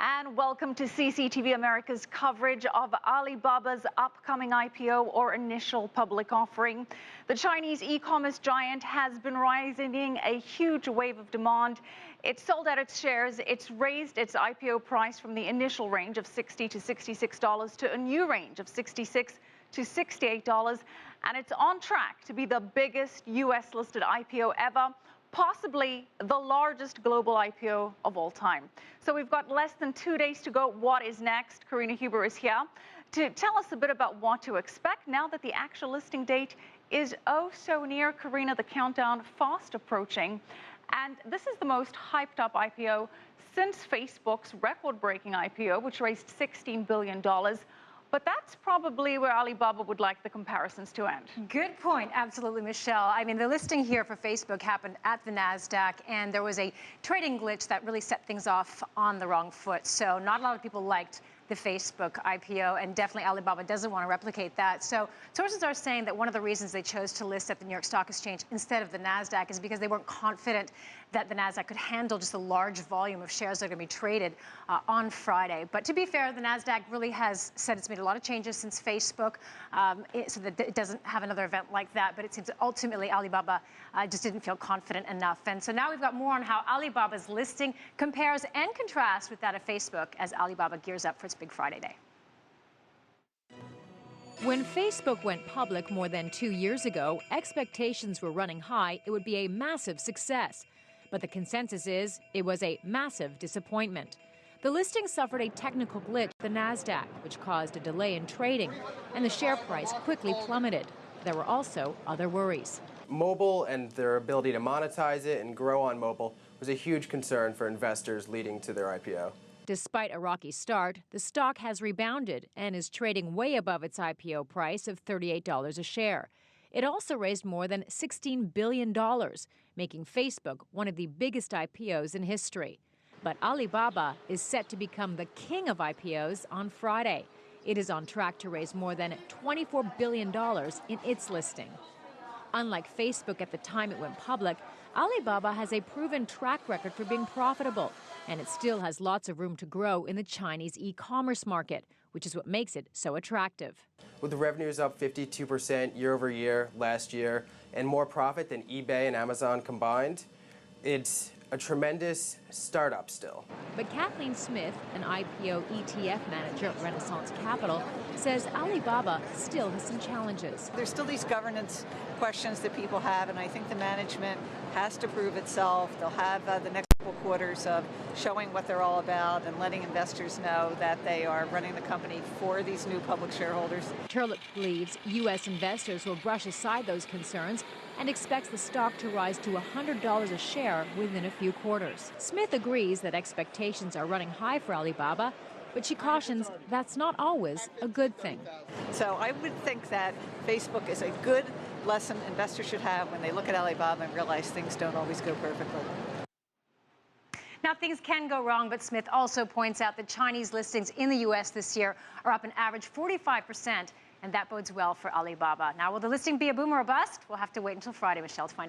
And welcome to CCTV America's coverage of Alibaba's upcoming IPO or initial public offering. The Chinese e-commerce giant has been rising a huge wave of demand. It's sold out its shares. It's raised its IPO price from the initial range of $60 to $66 to a new range of $66 to $68. And it's on track to be the biggest U.S.-listed IPO ever, possibly the largest global IPO of all time. So we've got less than 2 days to go. What is next? Karina Huber is here to tell us a bit about what to expect now that the actual listing date is oh so near. Karina, the countdown fast approaching. And this is the most hyped up IPO since Facebook's record-breaking IPO, which raised $16 billion. But that's probably where Alibaba would like the comparisons to end. Good point. Absolutely, Michelle. I mean, the listing here for Facebook happened at the NASDAQ, and there was a trading glitch that really set things off on the wrong foot. So not a lot of people liked the Facebook IPO, and definitely Alibaba doesn't want to replicate that. So sources are saying that one of the reasons they chose to list at the New York Stock Exchange instead of the NASDAQ is because they weren't confident that the NASDAQ could handle just a large volume of shares that are going to be traded on Friday. But to be fair, the NASDAQ really has said it's made a lot of changes since Facebook, so that it doesn't have another event like that. But it seems that ultimately Alibaba just didn't feel confident enough. And so now we've got more on how Alibaba's listing compares and contrasts with that of Facebook as Alibaba gears up for its big Friday day. When Facebook went public more than 2 years ago, expectations were running high it would be a massive success. But the consensus is it was a massive disappointment. The listing suffered a technical glitch at the NASDAQ, which caused a delay in trading, and the share price quickly plummeted. There were also other worries. Mobile and their ability to monetize it and grow on mobile was a huge concern for investors leading to their IPO. Despite a rocky start, the stock has rebounded and is trading way above its IPO price of $38 a share. It also raised more than $16 billion, making Facebook one of the biggest IPOs in history. But Alibaba is set to become the king of IPOs on Friday. It is on track to raise more than $24 billion in its listing. Unlike Facebook at the time it went public, Alibaba has a proven track record for being profitable, and it still has lots of room to grow in the Chinese e-commerce market, which is what makes it so attractive. With the revenues up 52% year over year last year and more profit than eBay and Amazon combined, it's a tremendous startup still. But Kathleen Smith, an IPO ETF manager at Renaissance Capital, says Alibaba still has some challenges. There's still these governance questions that people have, and I think the management has to prove itself. They'll have the next couple quarters of showing what they're all about and letting investors know that they are running the company for these new public shareholders. Turlick believes U.S. investors will brush aside those concerns and expects the stock to rise to $100 a share within a few quarters. Smith agrees that expectations are running high for Alibaba, but she cautions that's not always a good thing. So I would think that Facebook is a good lesson investors should have when they look at Alibaba and realize things don't always go perfectly. Now, things can go wrong, but Smith also points out that Chinese listings in the U.S. this year are up an average 45%, and that bodes well for Alibaba. Now, will the listing be a boom or a bust? We'll have to wait until Friday, Michelle, to find out.